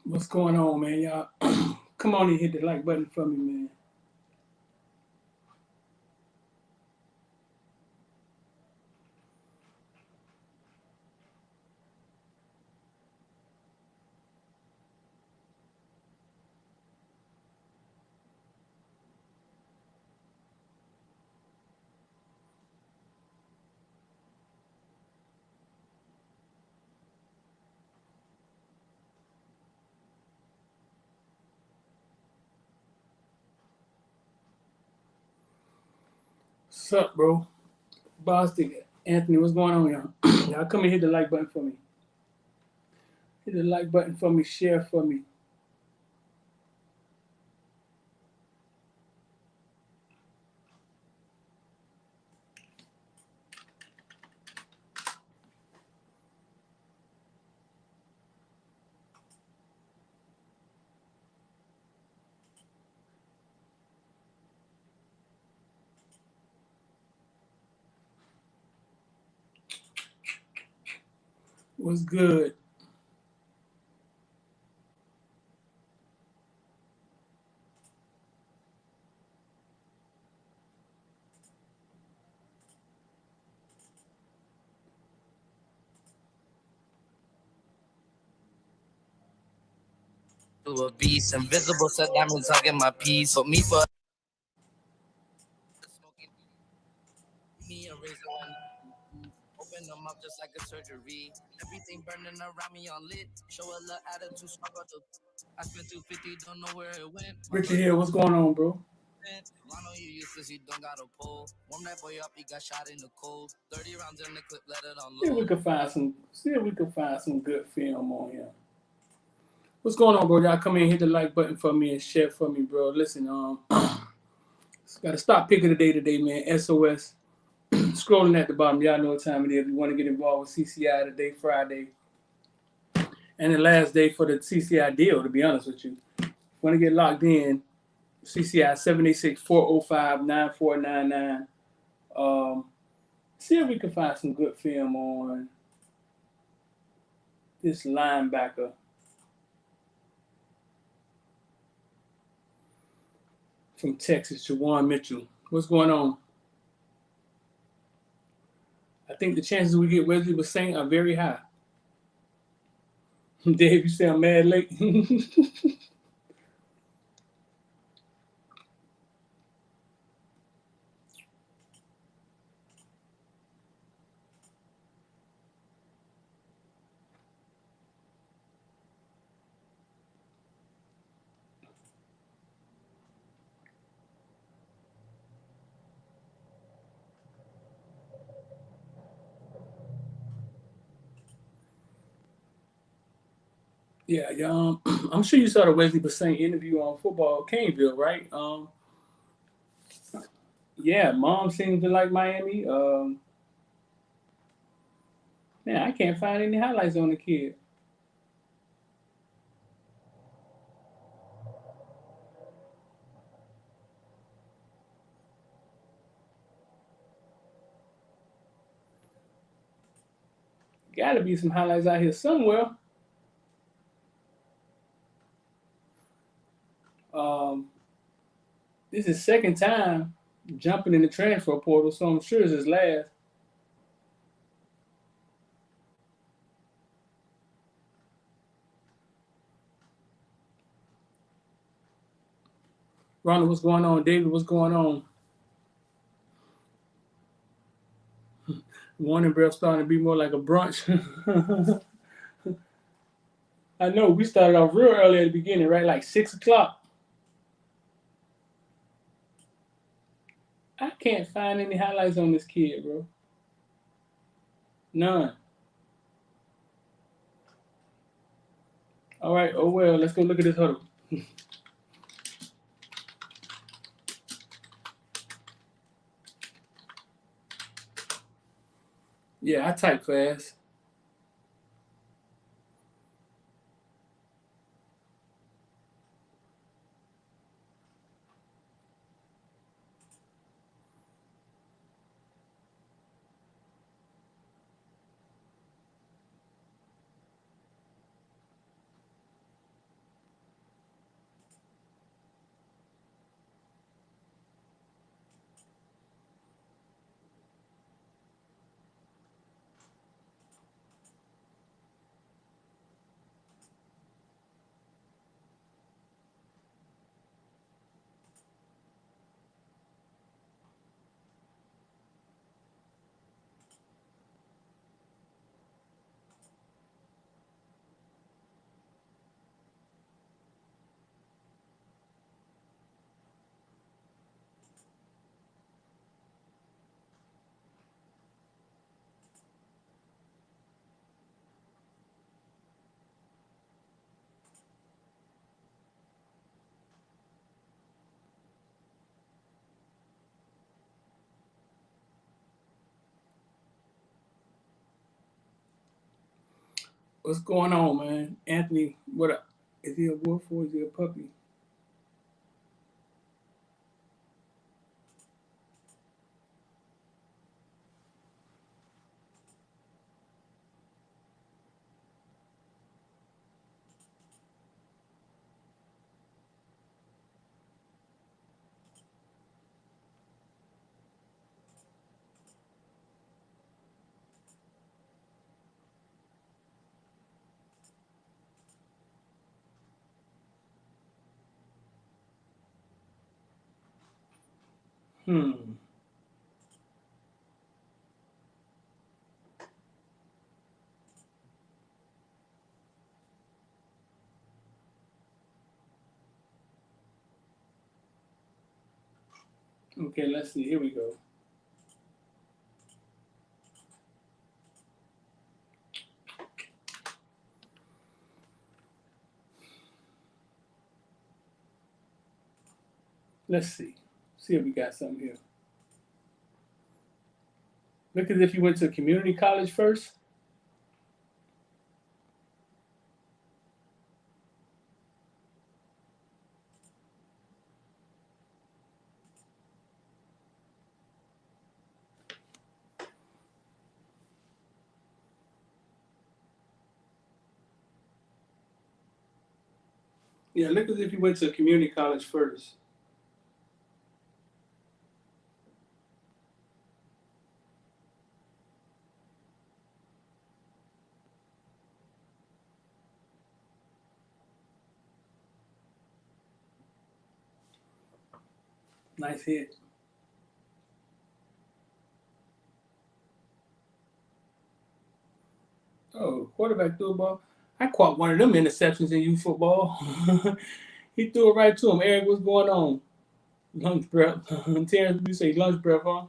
What's going on, man? Y'all, come on and hit the like button for me, man. What's up, bro? Bostic, Anthony, what's going on, y'all? Y'all come and hit the like button for me. Hit the like button for me, share for me. What's good? To a beast, invisible set diamonds hugging my piece. But me for smoking me a razor one. Open them up just like a surgery. Everything burning around me on lit. Show a little attitude, struggle to. I spent 250, don't know where it went. Richard here, what's going on, bro? I know you useless, you don't got a pole. Warm that boy up, he got shot in the cold. 30 rounds in the clip, let it unload. See if we can find some good film on here. What's going on, bro? Y'all come in and hit the like button for me and share for me, bro. Listen, gotta stop picking the day today, man. SOS. Scrolling at the bottom, y'all know what time it is. If you want to get involved with CCI today, Friday, and the last day for the CCI deal, to be honest with you. If you want to get locked in, CCI 786-405-9499. See if we can find some good film on this linebacker. From Texas, Juwan Mitchell. What's going on? I think the chances we get Wesley was saying are very high. Dave, you sound mad late. Yeah, I'm sure you saw the Wesley Bassett interview on Football Caneville, right? Yeah, mom seems to like Miami. Man, I can't find any highlights on the kid. Got to be some highlights out here somewhere. Um, this is second time jumping in the transfer portal, so I'm sure it's his last. Ronald, what's going on? David, what's going on? Warning breath starting to be more like a brunch. I know we started off real early at the beginning, right? Like 6 o'clock. I can't find any highlights on this kid, bro. None. All right. Oh well. Let's go look at this huddle. Yeah, I type fast. What's going on, man? Anthony, what up? Is he a wolf or is he a puppy? Hmm. Okay, let's see. Here we go. Let's see. See if we got something here. Look as if you went to community college first. Yeah, look as if you went to community college first. Nice hit. Oh, quarterback threw a ball. I caught one of them interceptions in youth football. He threw it right to him. Eric, what's going on? Lunch breath. Terrence, you say lunch breath, huh?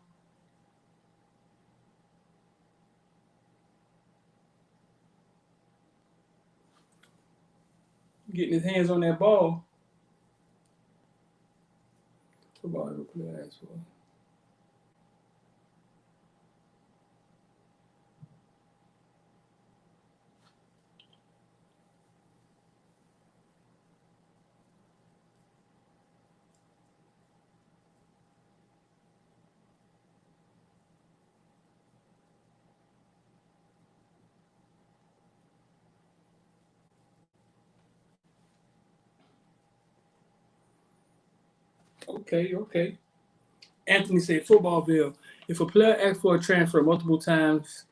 Getting his hands on that ball. Football ever play ass for. Okay, okay. Anthony said, Footballville. If a player asks for a transfer multiple times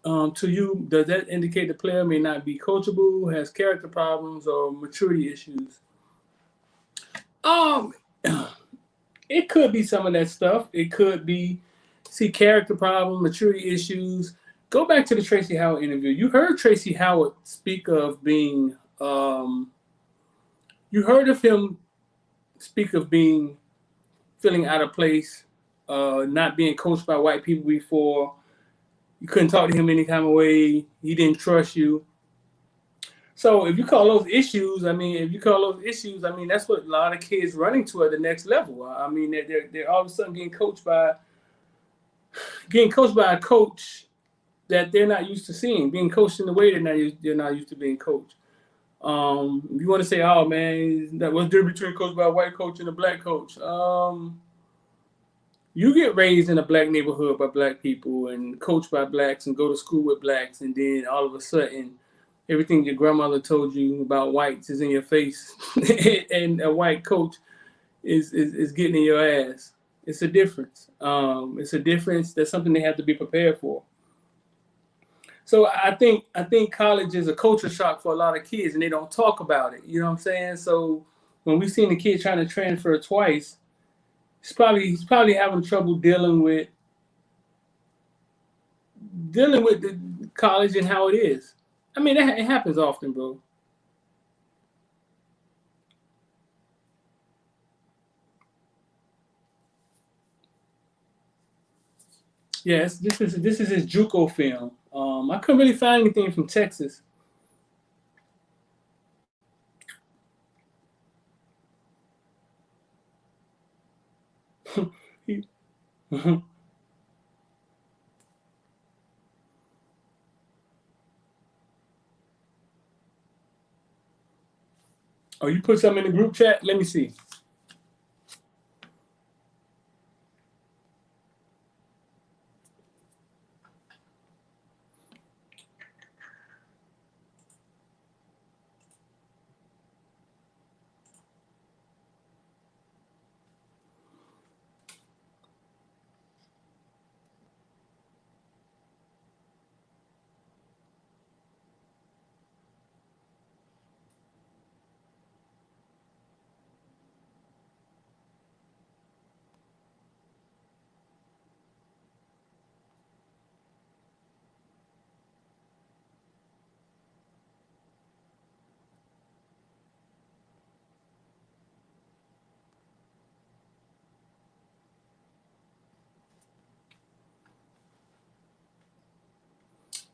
to you, does that indicate the player may not be coachable, has character problems, or maturity issues? Um, it could be some of that stuff. It could be, see, character problem, maturity issues. Go back to the Tracy Howard interview. You heard Tracy Howard speak of being, you heard of him speak of being feeling out of place, not being coached by white people before. You couldn't talk to him any kind of way. He didn't trust you. So if you call those issues, I mean, that's what a lot of kids running to at the next level. I mean, they're all of a sudden getting coached by a coach that they're not used to seeing, being coached in the way they're not used to being coached. If you want to say, oh man, that was difference between coached by a white coach and a black coach. You get raised in a black neighborhood by black people and coached by blacks and go to school with blacks, and then all of a sudden everything your grandmother told you about whites is in your face and a white coach is getting in your ass. It's a difference. It's a difference. That's something they have to be prepared for. So I think college is a culture shock for a lot of kids, and they don't talk about it. You know what I'm saying? So when we seen the kid trying to transfer twice, he's probably having trouble dealing with the college and how it is. I mean, it happens often, bro. Yes, this is his JUCO film. I couldn't really find anything from Texas. He- Oh, you put something in the group chat? Let me see.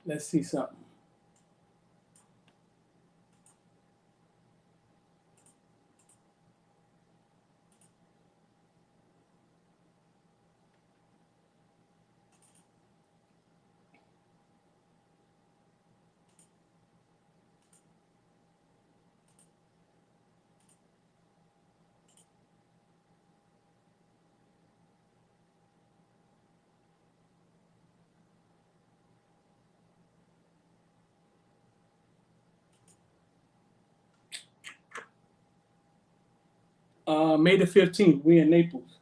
Let's see something. May the 15th, we in Naples.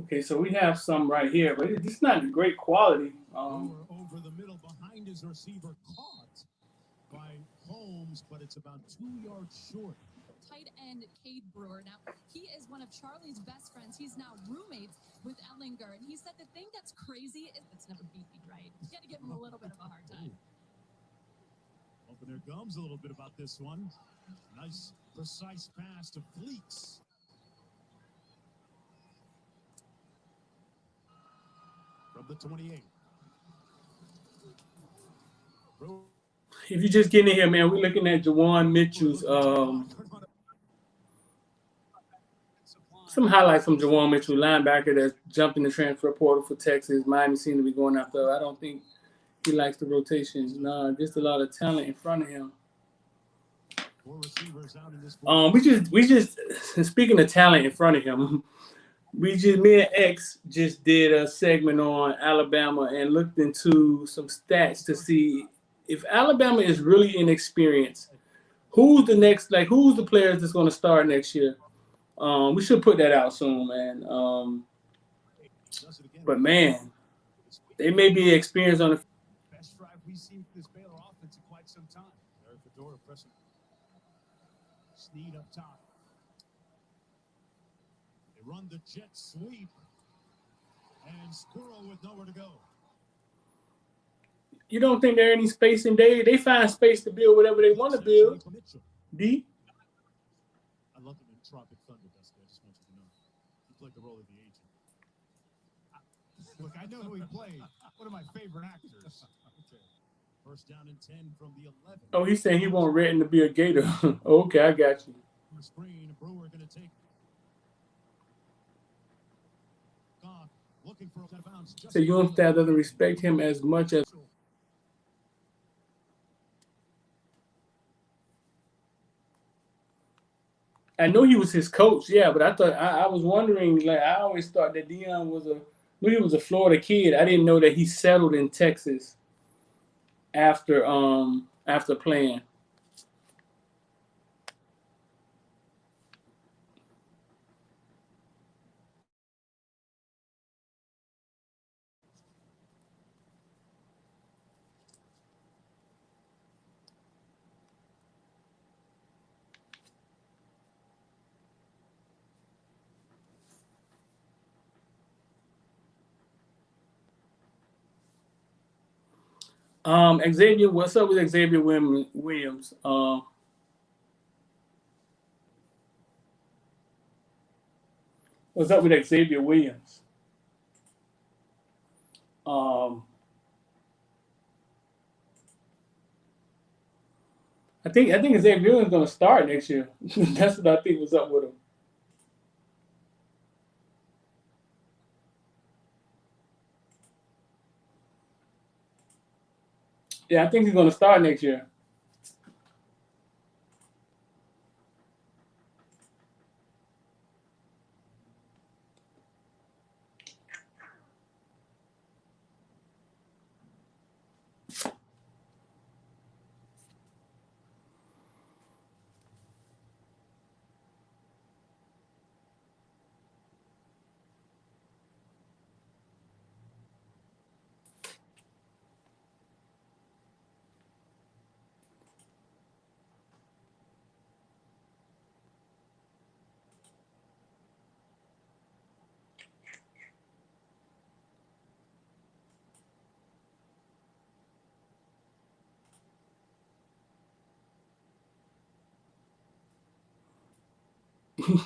Okay, so we have some right here, but it's not great quality. Over the middle behind his receiver, caught by Holmes, but it's about 2 yards short. Tight end Cade Brewer. Now, he is one of Charlie's best friends. He's now roommates with Ellinger, and he said the thing that's crazy is it's never beat me, right? You got to give him a little bit of a hard time. Open their gums a little bit about this one. Nice, precise pass to Fleeks. From the 28. If you're just getting in here, man, we're looking at Juwan Mitchell's some highlights from Juwan Mitchell, linebacker that jumped in the transfer portal for Texas. Miami seemed to be going after. I don't think he likes the rotations. No, just a lot of talent in front of him. We just speaking of talent in front of him, me and X just did a segment on Alabama and looked into some stats to see if Alabama is really inexperienced. Who's the players that's going to start next year? We should put that out soon, man. But man, they may be experienced on the best drive we've seen for this Baylor offense in quite some time. Eric Fedora pressing. Snead up top. They run the jet sweep. And Squirrel with nowhere to go. You don't think there's any space in there? They find space to build whatever they want to build. D? I love him in Tropic Thunder, Dusty. I just want you to know. He played the role of the agent. Look, I know who he played. One of my favorite actors. Okay. First down and 10 from the 11. Oh, he's saying he want Redden to be a Gator. Okay, I got you. Screen, Brewer going to take off, looking for a bounce. So Unstad doesn't respect him as much as. I know he was his coach, yeah, but I was wondering, like, I always thought that Deion knew he was a Florida kid. I didn't know that he settled in Texas after playing. Xavier, what's up with Xavier Williams? What's up with Xavier Williams? Um, I think Xavier Williams gonna start next year. That's what I think was up with him. Yeah, I think he's gonna start next year.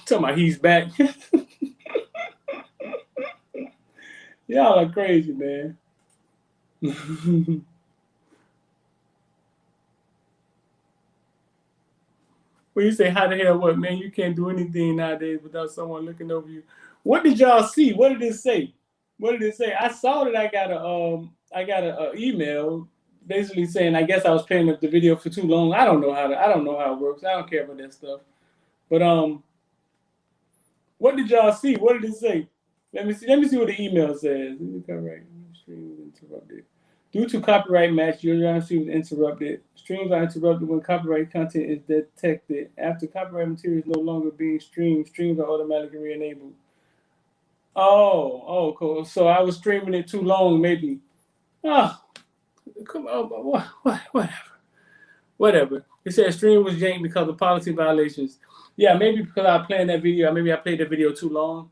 Talking about he's back. Y'all are crazy, man. When you say how the hell what, man, you can't do anything nowadays without someone looking over you. What did y'all see? What did it say? What did it say? I saw that I got a email basically saying I guess I was playing up the video for too long. I don't know how it works. I don't care about that stuff. But what did y'all see? What did it say? Let me see. Let me see what the email says. Copyright stream was interrupted. Due to copyright match, your stream was interrupted. Streams are interrupted when copyright content is detected. After copyright material is no longer being streamed, streams are automatically re-enabled. Oh, cool. So I was streaming it too long, maybe. Oh, come on, whatever. It said stream was yanked because of policy violations. Yeah, maybe because I played that video. Maybe I played that video too long.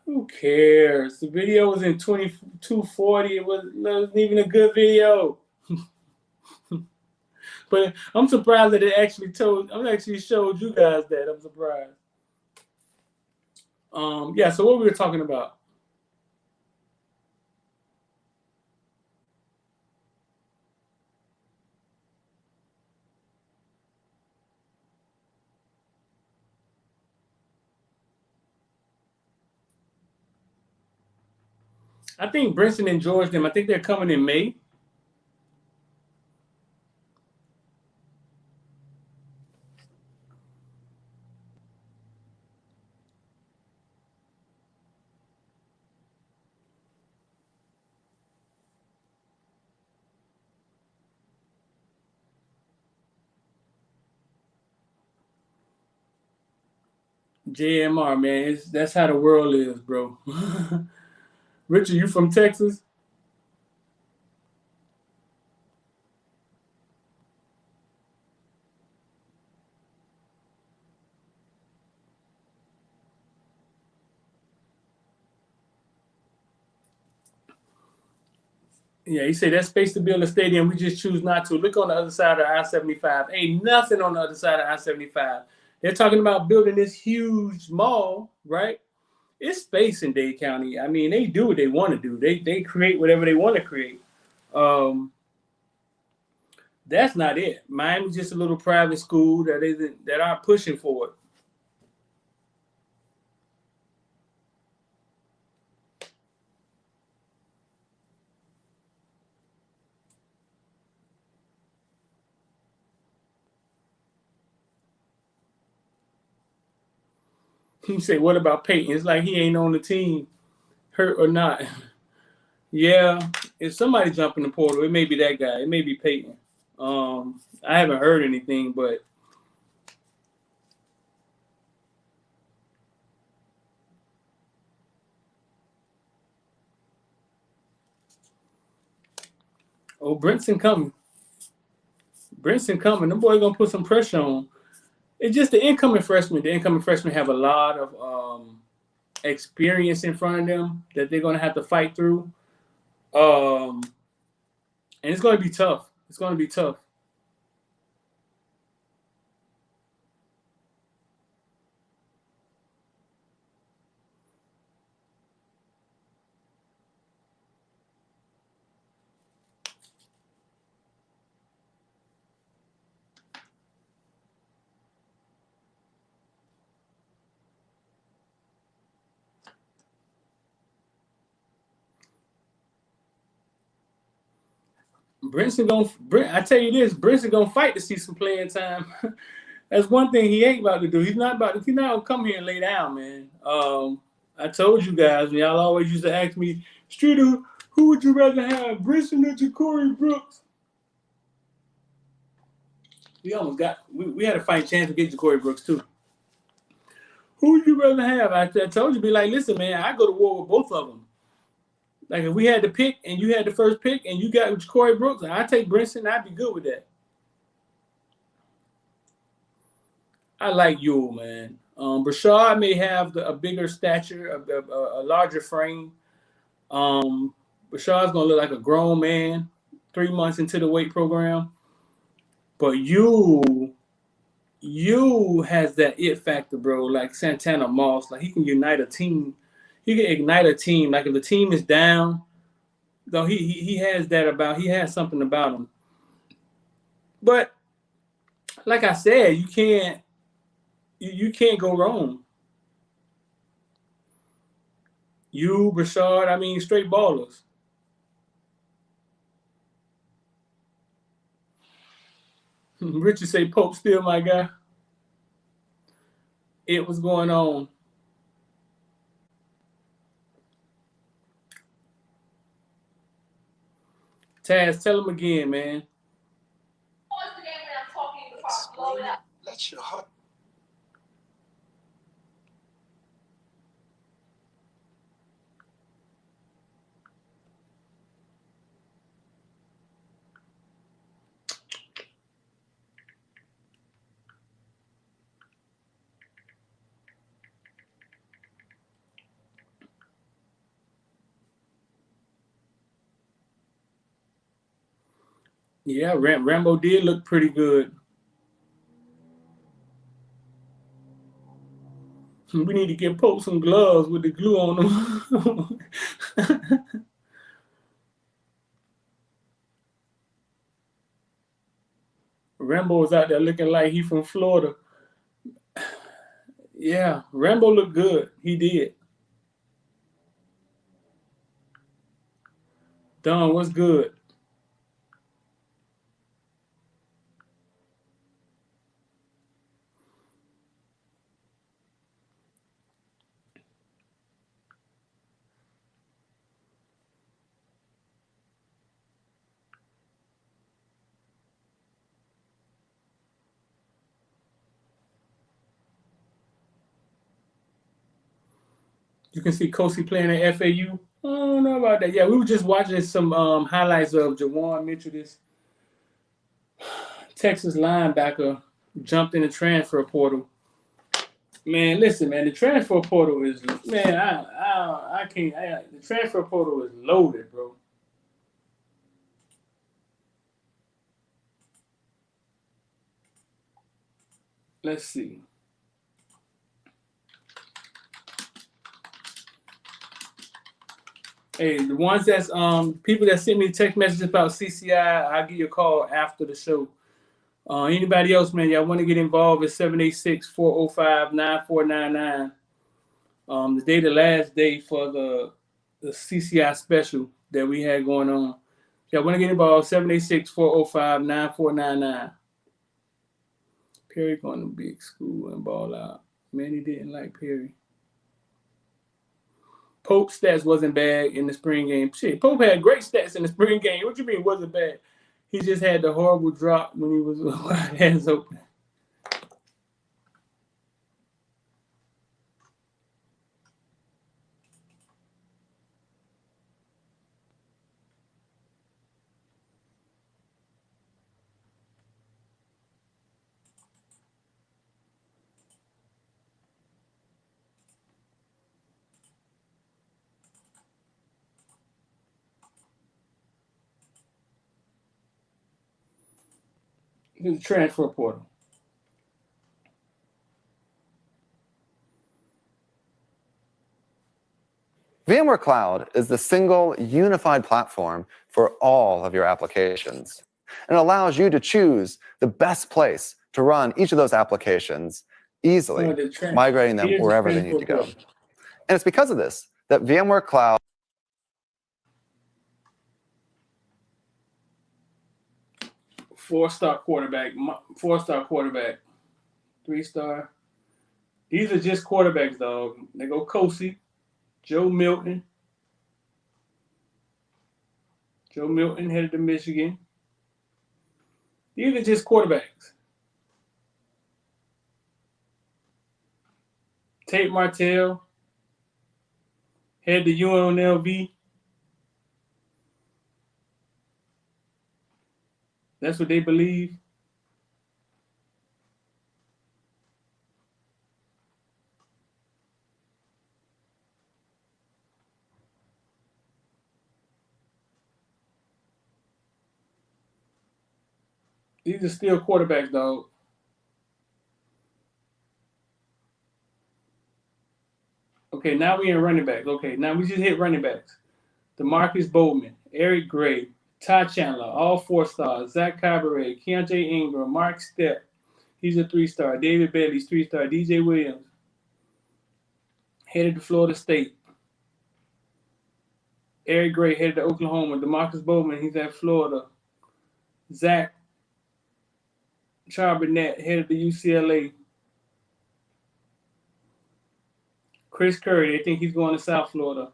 Who cares? The video was in 2240. It wasn't even a good video. But I'm surprised that I'm actually showed you guys that. I'm surprised. Yeah, so what we were talking about. I think Brinson and George them, I think they're coming in May. JMR, man. That's how the world is, bro. Richard, you from Texas? Yeah, he said that space to build a stadium. We just choose not to. Look on the other side of I-75. Ain't nothing on the other side of I-75. They're talking about building this huge mall, right? It's space in Dade County. I mean, they do what they want to do. They create whatever they want to create. Um, that's not it. Miami's just a little private school that aren't pushing for it. He said, "What about Peyton?" It's like he ain't on the team, hurt or not. Yeah, if somebody jump in the portal, it may be that guy. It may be Peyton. I haven't heard anything, but Brinson coming. Brinson coming. The boy gonna put some pressure on. It's just the incoming freshmen. The incoming freshmen have a lot of experience in front of them that they're gonna have to fight through. Um, And it's going to be tough. It's going to be tough. I tell you this, Brinson gonna fight to see some playing time. That's one thing he ain't about to do. He's not gonna come here and lay down, man. I told you guys, y'all always used to ask me, Streeter, who would you rather have, Brinson or Ja'Cory Brooks? We had a fighting chance to get Ja'Cory Brooks too. Who would you rather have? I told you, be like, listen, man, I go to war with both of them. Like if we had to pick and you had the first pick and you got Ja'Cory Brooks, I take Brinson. I'd be good with that. I like Yule, man. Brashard may have a bigger stature, a larger frame. Brashard's gonna look like a grown man 3 months into the weight program. But you has that it factor, bro. Like Santana Moss, like he can unite a team. He can ignite a team. Like if the team is down, though he has that about. He has something about him. But like I said, you can't go wrong. You, Brashard, I mean, straight ballers. Richard say Pope still my guy. It was going on. Taz, tell him again, man. Let your heart. Yeah, Rambo did look pretty good. We need to get Pope some gloves with the glue on them. Rambo was out there looking like he from Florida. Yeah, Rambo looked good. He did. Don, what's good? You can see Kosi playing at FAU. I don't know about that. Yeah, we were just watching some highlights of Juwan Mitchell, this Texas linebacker, jumped in the transfer portal. Man, listen, man, the transfer portal is, man, I can't. The transfer portal is loaded, bro. Let's see. Hey, the ones that's people that send me text messages about CCI, I'll give you a call after the show. Anybody else, man, y'all want to get involved at 786-405-9499. The last day for the CCI special that we had going on. Y'all want to get involved, 786-405-9499. Perry going to big school and ball out. Manny didn't like Perry. Pope stats wasn't bad in the spring game. Shit, Pope had great stats in the spring game. What you mean wasn't bad? He just had the horrible drop when he was hands open. He's a transfer portal. VMware Cloud is the single unified platform for all of your applications. And it allows you to choose the best place to run each of those applications easily, migrating them wherever they need to go. And it's because of this that VMware Cloud 4-star quarterback, 4-star quarterback, 3-star. These are just quarterbacks, dog. They go Kosey, Joe Milton. Joe Milton headed to Michigan. These are just quarterbacks. Tate Martell headed to UNLV. That's what they believe. These are still quarterbacks, dog. Okay, now we in running backs. Okay, now we just hit running backs. DeMarcus Bowman, Eric Gray, Ty Chandler, all 4-stars. Zach Cabaret, Keontae Ingram, Mark Stepp. He's a 3-star. David Bailey's 3-star. DJ Williams headed to Florida State. Eric Gray headed to Oklahoma. DeMarcus Bowman, he's at Florida. Zach Charbonnet headed to UCLA. Chris Curry, they think he's going to South Florida.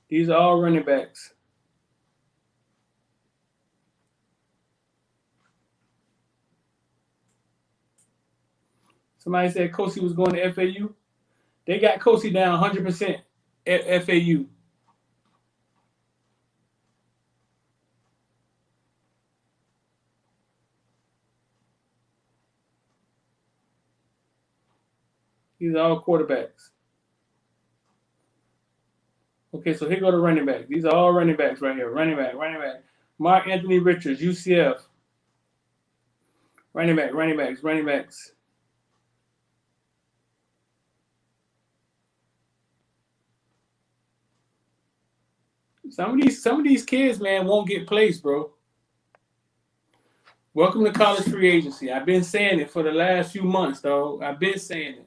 These are all running backs. Somebody said Kosey was going to FAU. They got Kosey down 100% at FAU. These are all quarterbacks. Okay, so here go the running backs. These are all running backs right here. Running back. Mark Anthony Richards, UCF. Running backs. Some of these kids, man, won't get placed, bro. Welcome to college free agency. I've been saying it for the last few months, dog. I've been saying it.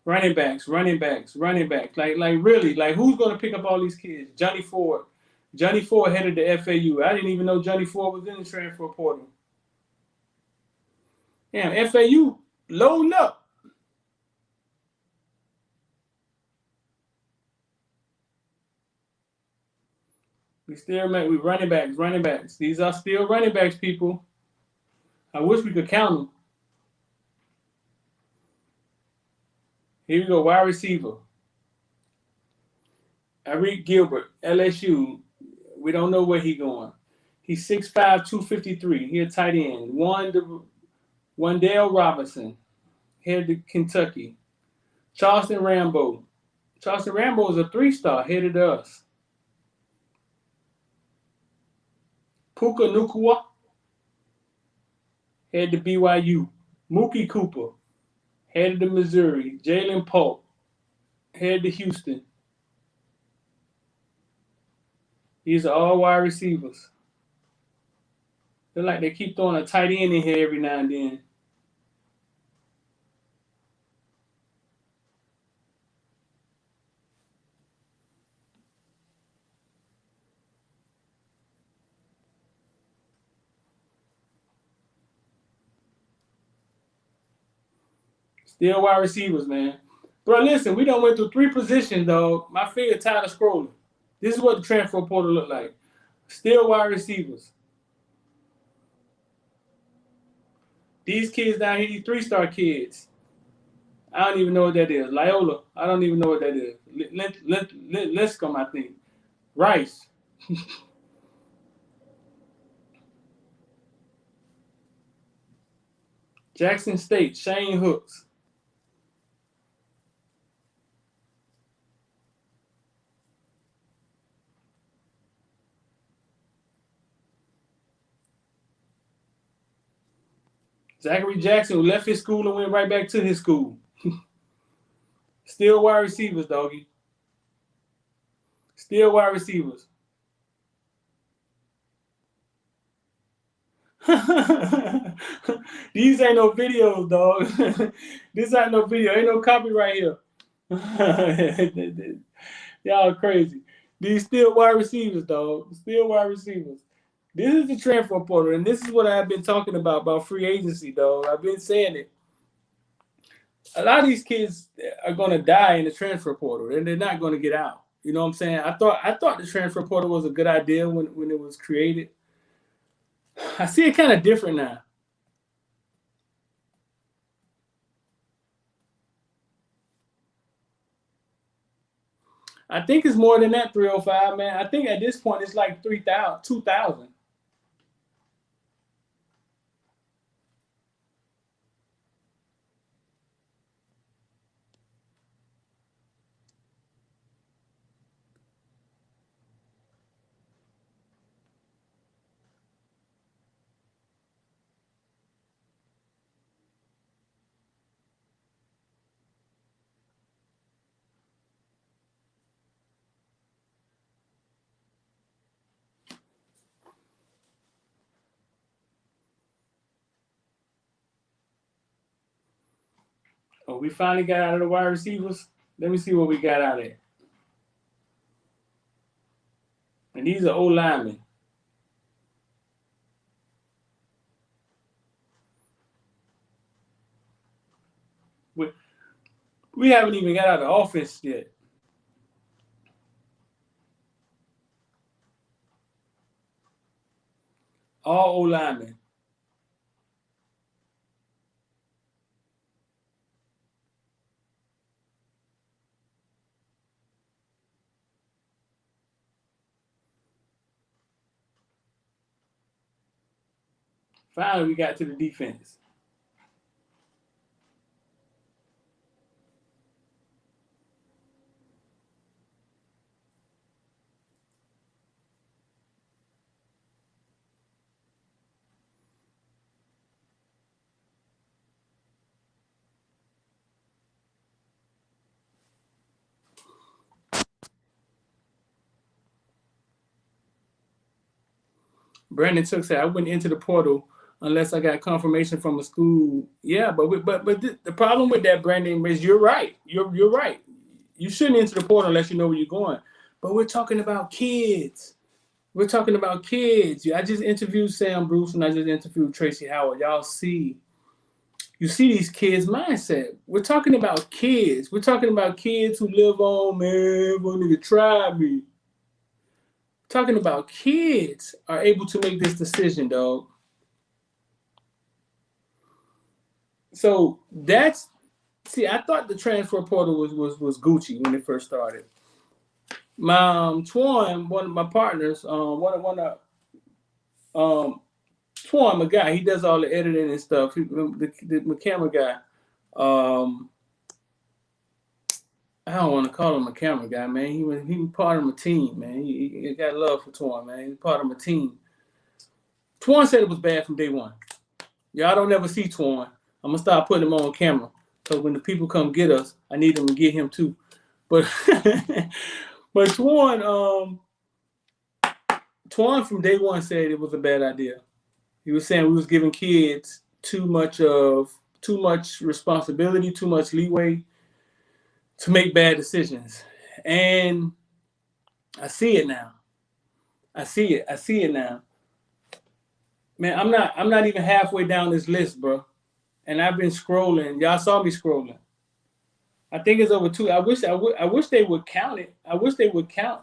Running backs. Like really, like who's gonna pick up all these kids? Johnny Ford headed to FAU. I didn't even know Johnny Ford was in the transfer portal. Damn, FAU loading up. We running backs. These are still running backs, people. I wish we could count them. Here we go, wide receiver. Arik Gilbert, LSU. We don't know where he's going. He's 6'5", 253. He a tight end. Wandale Robinson, headed to Kentucky. Charleston Rambo. Charleston Rambo is a 3-star, headed to us. Puka Nukua, headed to BYU. Mookie Cooper, headed to Missouri. Jalen Polk, headed to Houston. These are all wide receivers. They're like they keep throwing a tight end in here every now and then. Still wide receivers, man. Bro, listen, we done went through 3 positions, dog. My finger tired of scrolling. This is what the transfer portal look like. Still wide receivers. These kids down here, these 3-star kids. I don't even know what that is. Loyola, I don't even know what that is. Lipscomb, I think. Rice. Jackson State, Shane Hooks. Zachary Jackson who left his school and went right back to his school. Still wide receivers, doggy. Still wide receivers. These ain't no videos, dog. This ain't no video. Ain't no copyright here. Y'all crazy. These still wide receivers, dog. Still wide receivers. This is the transfer portal, and this is what I've been talking about free agency, dog. I've been saying it. A lot of these kids are going to die in the transfer portal, and they're not going to get out. You know what I'm saying? I thought the transfer portal was a good idea when it was created. I see it kind of different now. I think it's more than that, 305, man. I think at this point it's like 3,000, 2,000. Oh, we finally got out of the wide receivers. Let me see what we got out of it. And these are old linemen. We haven't even got out of the offense yet. All old linemen. Finally, we got to the defense. Brandon Took said, I went into the portal unless I got confirmation from a school. Yeah, but the problem with that, Brandon, is you're right. You're right. You shouldn't enter the portal unless you know where you're going. But we're talking about kids. We're talking about kids. I just interviewed Sam Bruce and I just interviewed Tracy Howard. Y'all see, you see these kids' mindset. We're talking about kids. We're talking about kids who live on, man, one nigga try me. Talking about kids are able to make this decision, dog. So that's, see, I thought the transfer portal was Gucci when it first started. My Twan, one of my partners, Twan, my guy, he does all the editing and stuff. The camera guy. I don't want to call him a camera guy, man. He was part of my team, man. He got love for Twan, man. He's part of my team. Twan said it was bad from day one. Y'all don't ever see Twan. I'm gonna start putting him on camera. So when the people come get us, I need them to get him too. But but Twan from day one said it was a bad idea. He was saying we was giving kids too much responsibility, too much leeway to make bad decisions. And I see it now. I see it now. Man, I'm not even halfway down this list, bro. And I've been scrolling. Y'all saw me scrolling. I think it's over 2. I wish they would count it. I wish they would count.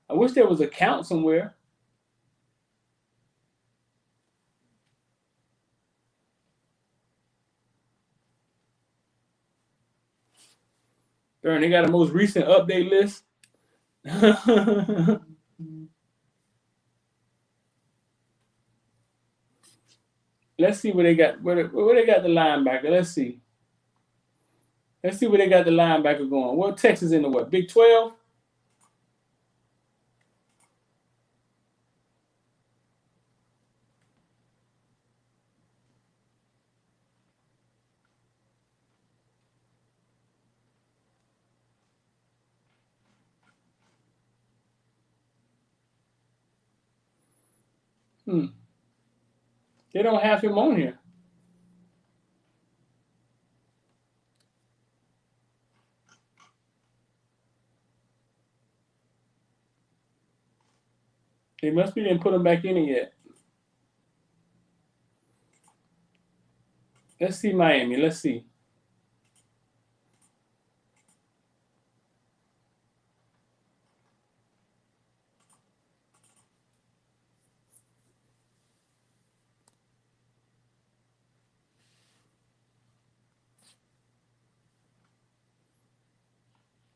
I wish there was a count somewhere. Darn, they got a most recent update list. Let's see where they got where they got the linebacker. Let's see. Let's see where they got the linebacker going. What Texas in the what? Big 12? They don't have him on here. They must be didn't put him back in it yet. Let's see Miami. Let's see.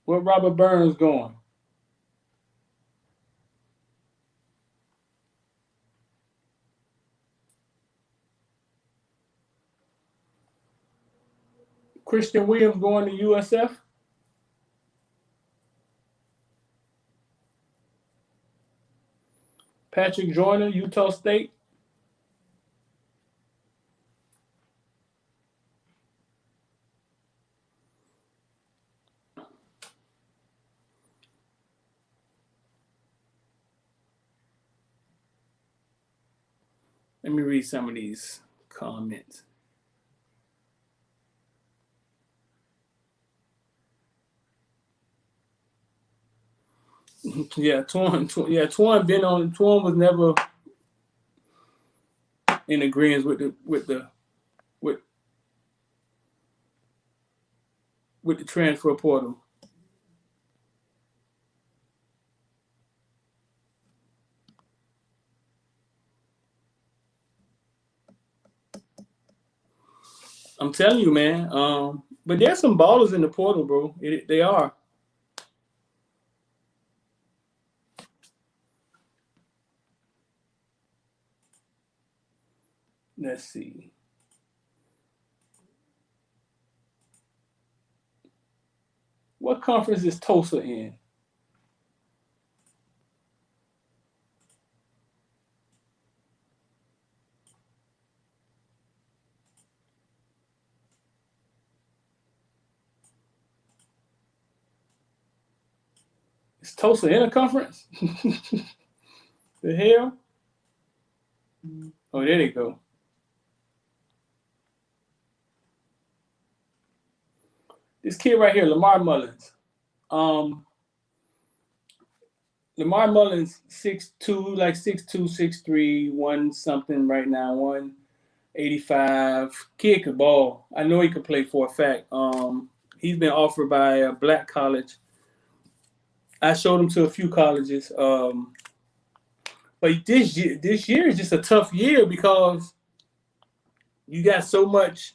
Where Robert Burns going? Christian Williams going to USF? Patrick Joyner, Utah State? Let me read some of these comments. Yeah, Twan been on. Twan was never in agreement with the transfer portal. I'm telling you, man. But there's some ballers in the portal, bro. They are. Let's see. What conference is Tulsa in? Is Tulsa in a conference? The hell? Oh, there they go. This kid right here, Lamar Mullins. Lamar Mullins, 6'2", like 6'2", 6'3", one something right now, 185. Kid could ball. I know he could play for a fact. He's been offered by a black college. I showed him to a few colleges. But this year is just a tough year because you got so much.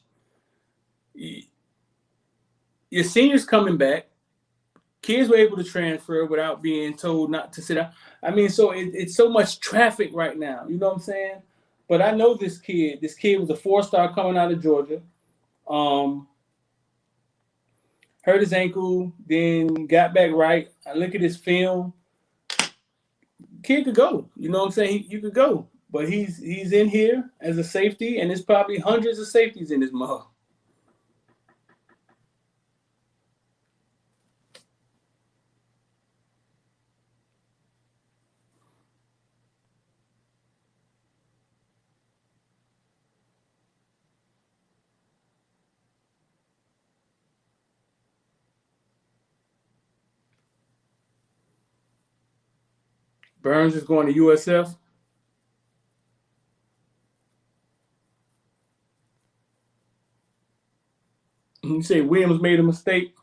Your seniors coming back. Kids were able to transfer without being told not to sit down. I mean, so it's so much traffic right now. You know what I'm saying? But I know this kid. This kid was a 4-star coming out of Georgia. Hurt his ankle, then got back right. I look at his film. Kid could go. You know what I'm saying? You could go. But he's in here as a safety, and there's probably hundreds of safeties in his mug. Burns is going to USF. You say Williams made a mistake.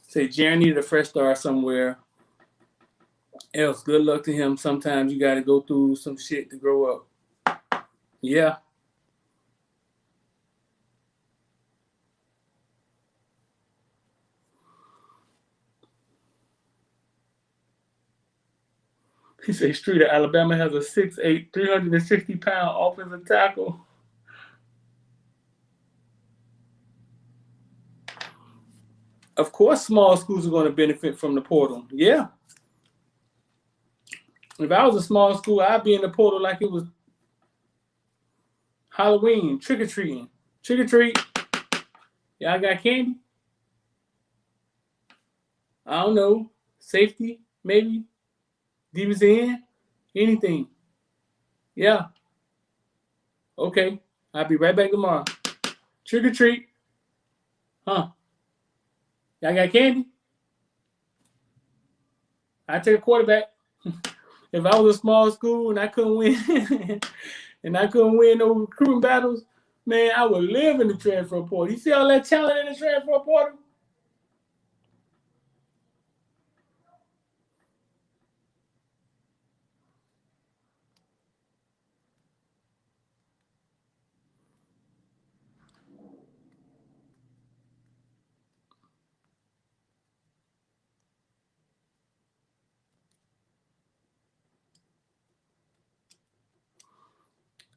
Say Jaron needed a fresh start somewhere else. Good luck to him. Sometimes you got to go through some shit to grow up. Yeah. He said Streeter, Alabama has a 6'8", 360-pound offensive tackle. Of course, small schools are going to benefit from the portal. Yeah. If I was a small school, I'd be in the portal like it was Halloween, trick-or-treating. Trick-or-treat. Y'all got candy? I don't know. Safety, maybe? Divas in? Anything. Yeah. Okay. I'll be right back tomorrow. Trick-or-treat. Huh. Y'all got candy? I take a quarterback. If I was a small school and I couldn't win and I couldn't win no recruiting battles, man, I would live in the transfer portal. You see all that talent in the transfer portal?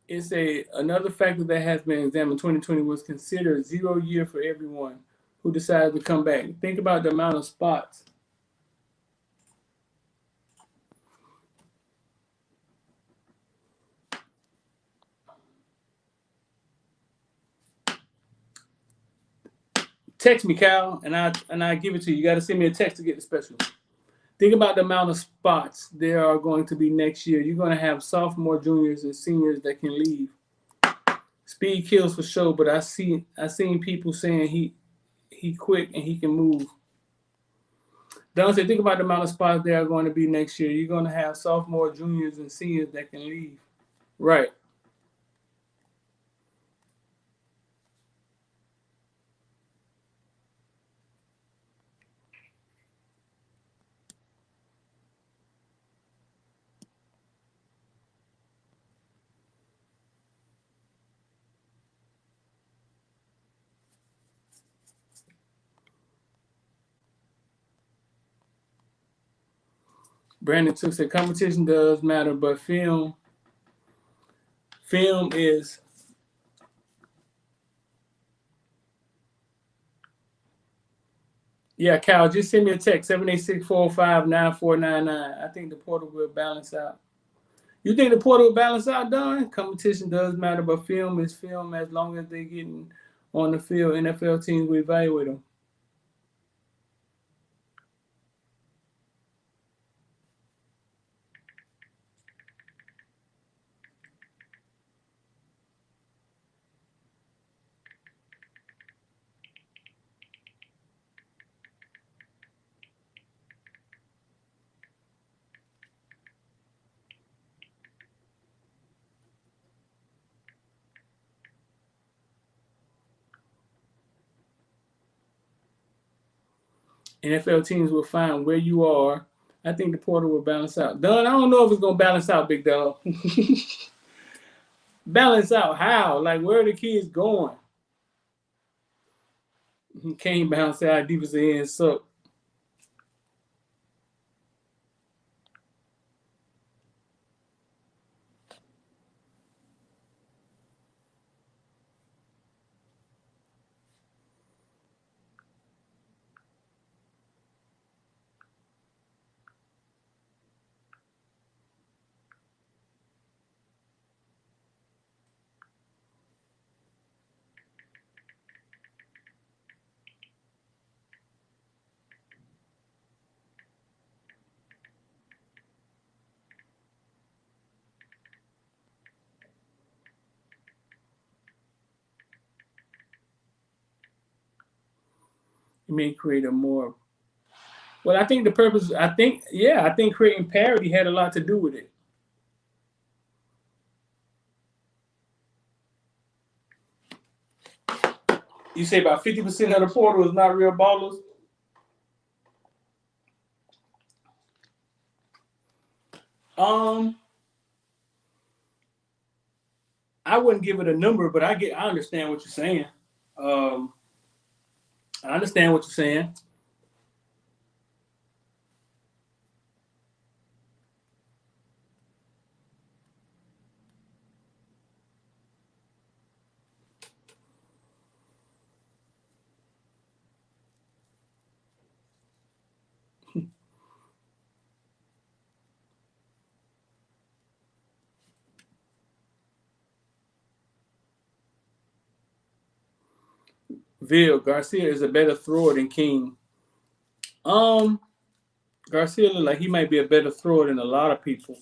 It's another factor that has been examined. 2020 was considered 0 year for everyone who decided to come back. Think about the amount of spots. Text me, Cal, and I give it to you. You got to send me a text to get the special. Think about the amount of spots there are going to be next year. You're going to have sophomore, juniors, and seniors that can leave. Speed kills for sure, but I seen people saying he quick and he can move. Don said, think about the amount of spots there are going to be next year. You're going to have sophomore, juniors, and seniors that can leave. Right. Brandon Took said competition does matter, but film is yeah, Cal, just send me a text 786-405-9499. I think the portal will balance out. You think the portal will balance out, Don? Competition does matter, but film is film as long as they're getting on the field. NFL teams will evaluate them. NFL teams will find where you are. I think the portal will balance out. Don, I don't know if it's going to balance out, big dog. Balance out how? Like, where are the kids going? Can't bounce out. Divas in suck. You may create a more. Well, I think the purpose. I think creating parity had a lot to do with it. You say about 50% of the portal is not real ballers. I wouldn't give it a number, but I understand what you're saying. I understand what you're saying. Garcia is a better thrower than King. Garcia look like he might be a better thrower than a lot of people.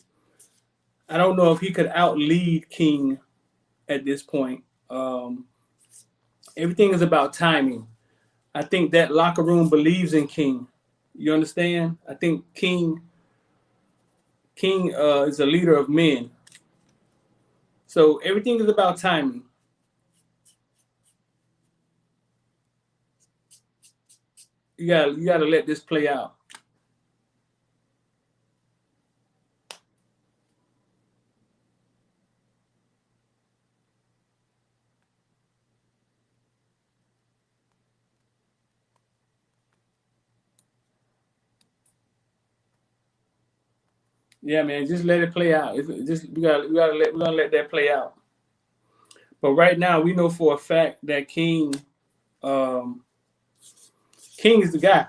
I don't know if he could outlead King at this point. Everything is about timing. I think that locker room believes in King. You understand? I think King is a leader of men. So everything is about timing. You gotta let this play out. Yeah, man, just let it play out. Just we're gonna let that play out. But right now, we know for a fact that um, King is the guy.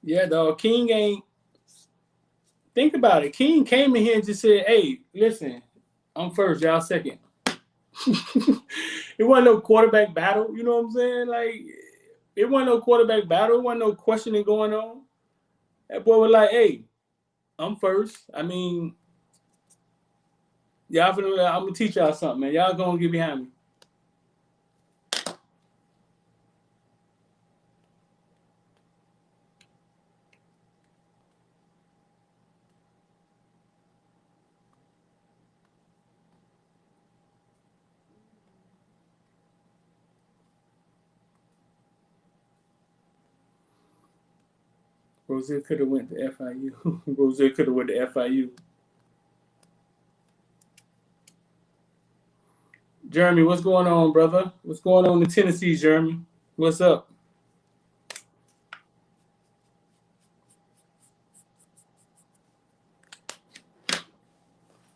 Yeah, dog. King ain't. Think about it. King came in here and just said, "Hey, listen, I'm first, y'all second." It wasn't no quarterback battle. You know what I'm saying? Like, it wasn't no quarterback battle. It wasn't no questioning going on. That boy was like, "Hey, I'm first. I mean, I'm gonna teach y'all something, man. Y'all gonna get behind me." Roselle could have went to FIU. Roselle could have went to FIU. Jeremy, what's going on, brother? What's going on in Tennessee, Jeremy? What's up?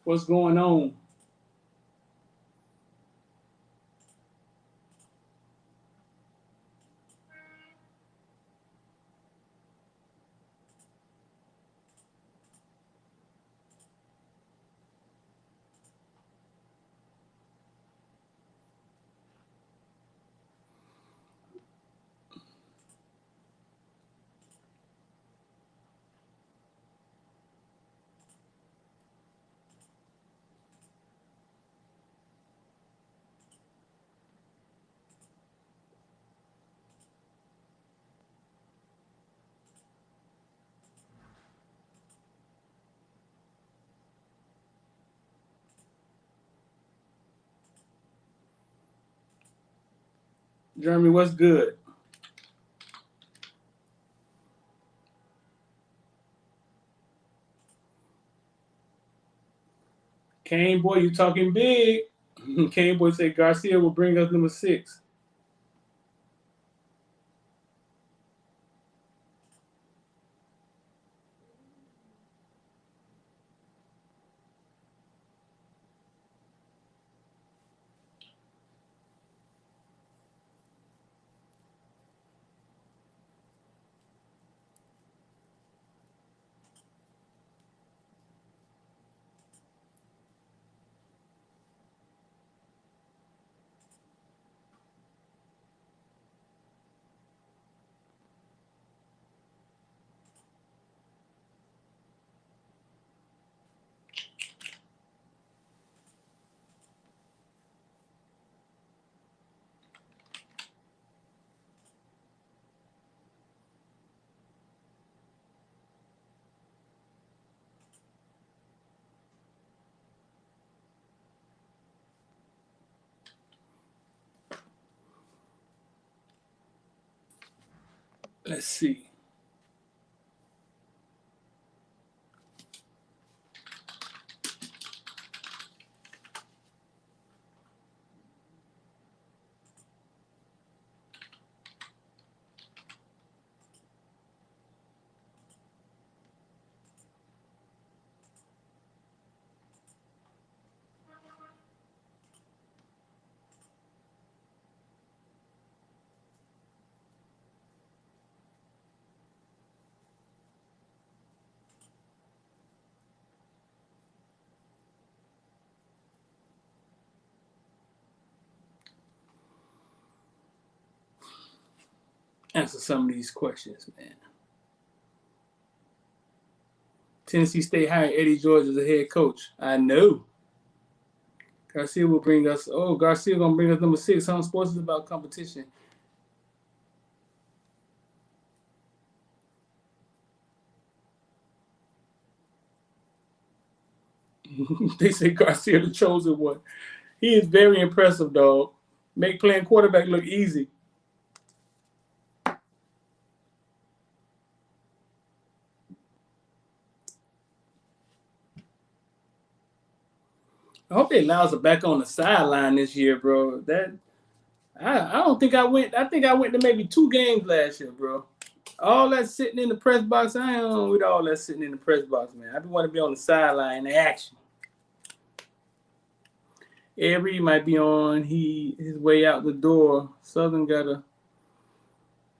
What's going on? Jeremy, what's good? Kane boy, you talking big. Kane boy said Garcia will bring us number 6. Let's see. answer some of these questions, man. Tennessee State hired Eddie George as a head coach. I know. Garcia will bring us. Oh, Garcia gonna bring us number 6. Home Sports is about competition. They say Garcia the chosen one. He is very impressive, dog. Make playing quarterback look easy. I hope they allow us back on the sideline this year, bro. I don't think I went. I think I went to maybe 2 games last year, bro. All that sitting in the press box, I ain't with all that sitting in the press box, man. I want to be on the sideline in action. Every might be on his way out the door. Southern got a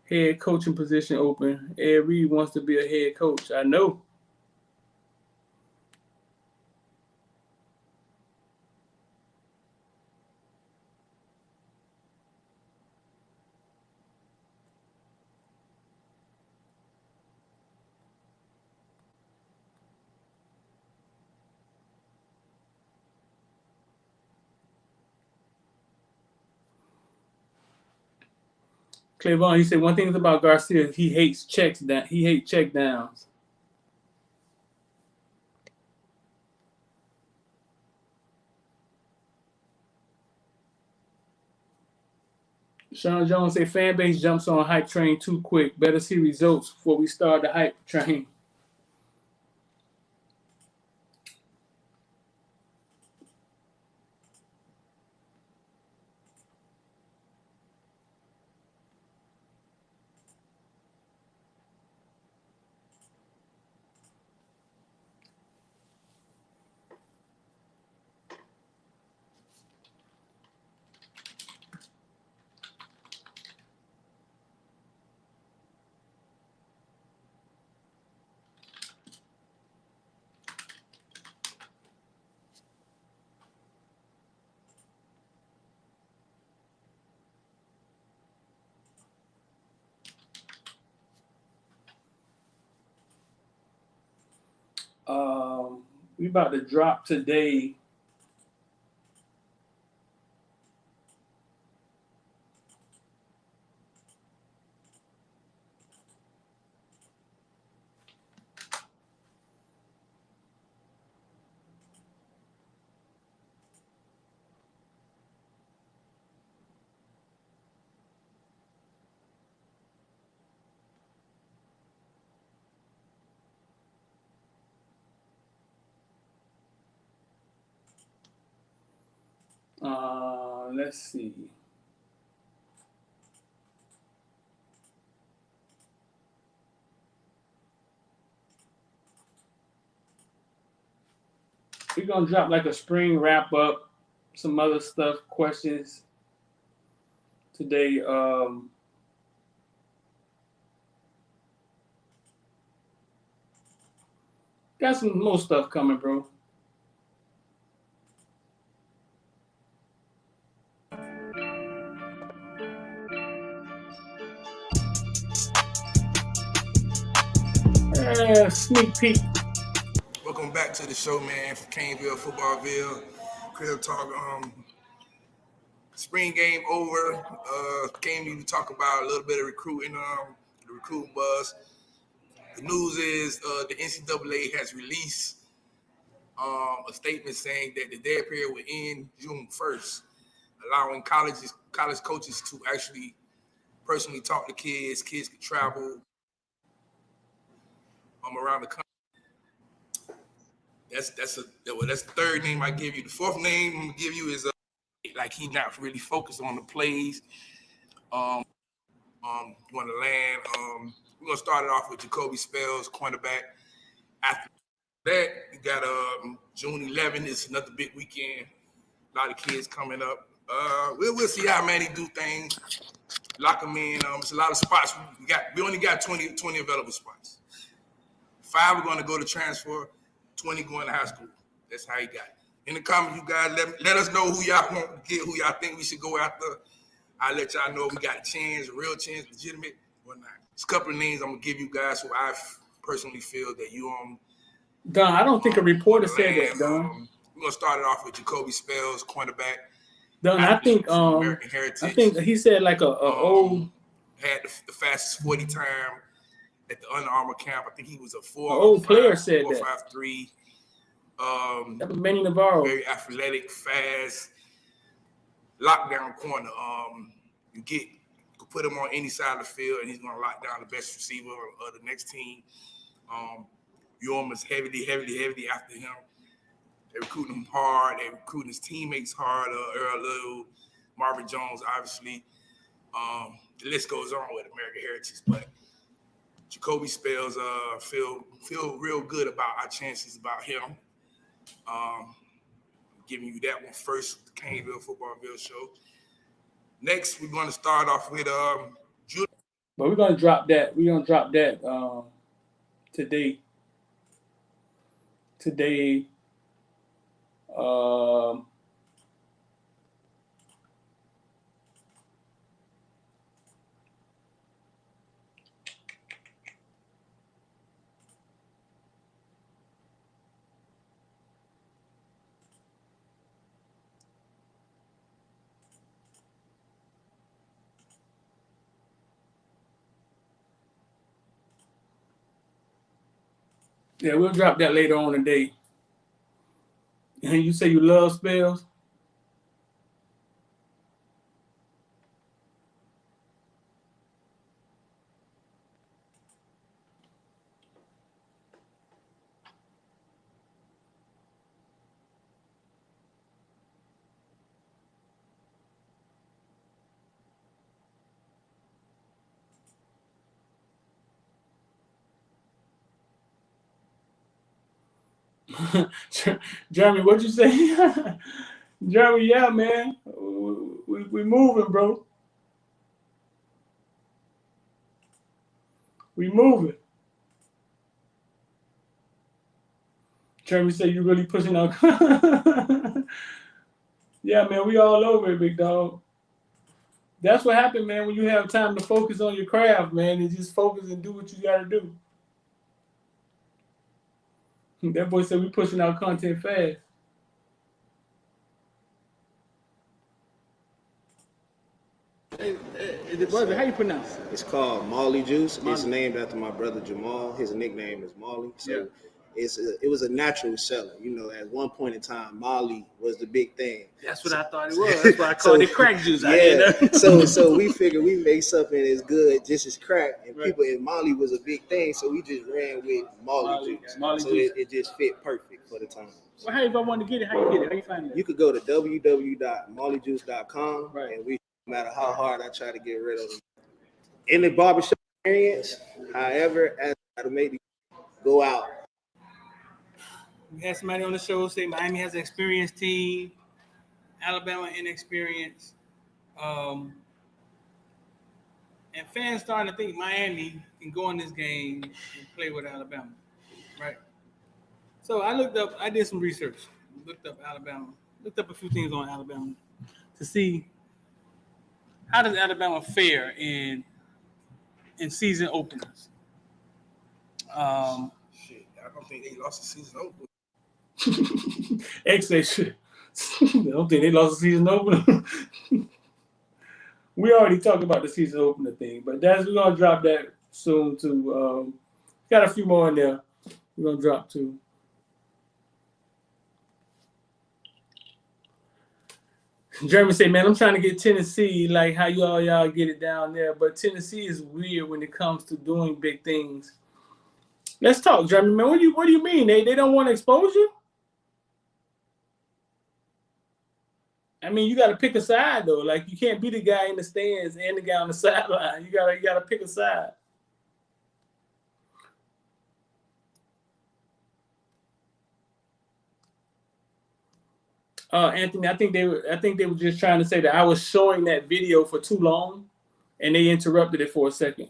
head coaching position open. Every wants to be a head coach. I know. Clavon, he said one thing about Garcia, he hates checks down. He hates check downs. Sean Jones say fan base jumps on hype train too quick. Better see results before we start the hype train. We about to drop today. Let's see. We're gonna drop like a spring wrap up, some other stuff, questions today. Got some more stuff coming, bro. Sneak peek. Welcome back to the show, man. From Caneville, FOOTBALLVILLE, Crib Talk. Spring game over. Came to talk about a little bit of recruiting. The recruiting buzz. The news is the NCAA has released a statement saying that the dead period will end June 1st, allowing college coaches to actually personally talk to kids. Kids can travel around the country. That's the third name I give you. The fourth name I'm gonna give you is like he's not really focused on the plays. Want to land. We're gonna start it off with Jacoby Spells, cornerback. After that, we got June 11th. It's another big weekend. A lot of kids coming up. We'll see how Manny do things. Lock them in. It's a lot of spots. We only got 20 available spots. 5 are going to go to transfer. 20 going to high school. That's how he got it. In the comments, you guys let us know who y'all want to get, who y'all think we should go after. I'll let y'all know we got a chance, a real chance, legitimate. whatnot. There's a couple of names I'm gonna give you guys who I personally feel that you Don, I don't think a reporter said that, Don. We're gonna start it off with Jacoby Spells, cornerback. Don, I think American Heritage. I think he said like a old had the fastest 40 time at the Under Armour camp. I think he was a 4 old player said 4.53. That was Manny Navarro. Very athletic, fast, lockdown corner. You could put him on any side of the field, and he's going to lock down the best receiver of the next team. Yorm is heavily after him. They're recruiting him hard. They're recruiting his teammates hard. Earl Little, Marvin Jones, obviously. The list goes on with American Heritage, but Jacoby Spells feel real good about our chances about him. Giving you that one first, the Caneville FOOTBALLVILLE show. Next, we're going to start off with Julian. But we're gonna drop that. We're gonna drop that today. Today. Yeah, we'll drop that later on today. And you say you love Spells? Jeremy, what'd you say? Jeremy, yeah, man. We moving, bro. We moving. Jeremy said you really pushing out. Yeah, man, we all over it, big dog. That's what happened, man, when you have time to focus on your craft, man, and just focus and do what you got to do. That boy said we pushing out content fast. How you pronounce it? It's called Molly Juice. Molly. It's named after my brother Jamal. His nickname is Molly. So it was a natural seller. You know, at one point in time, Molly was the big thing. That's what I thought it was. That's why I called it crack juice. Yeah. so we figured we make something as good just as crack, and Molly was a big thing. So we just ran with Molly Juice. So it just fit perfect for the time. Well, hey, if I want to get it, how you get it? How you find it? You could go to www.mollyjuice.com, and no matter how hard I try to get rid of them. In the barbershop experience, however, as I to make it go out. We had somebody on the show say Miami has an experienced team, Alabama inexperienced. And fans starting to think Miami can go in this game and play with Alabama, right? So I did some research, looked up Alabama, looked up a few things on Alabama to see how does Alabama fare in season openers. Shit, I don't think they lost the season opener. X say shit. I don't think they lost the season opener. We already talked about the season opener thing, but we're gonna drop that soon too. Got a few more in there. We're gonna drop too. Jeremy say, man, I'm trying to get Tennessee like how y'all get it down there, but Tennessee is weird when it comes to doing big things. Let's talk, Jeremy, man. What do you mean? They don't want to expose you? I mean, you got to pick a side though. Like you can't be the guy in the stands and the guy on the sideline. You gotta pick a side. Anthony, I think they were just trying to say that I was showing that video for too long, and they interrupted it for a second.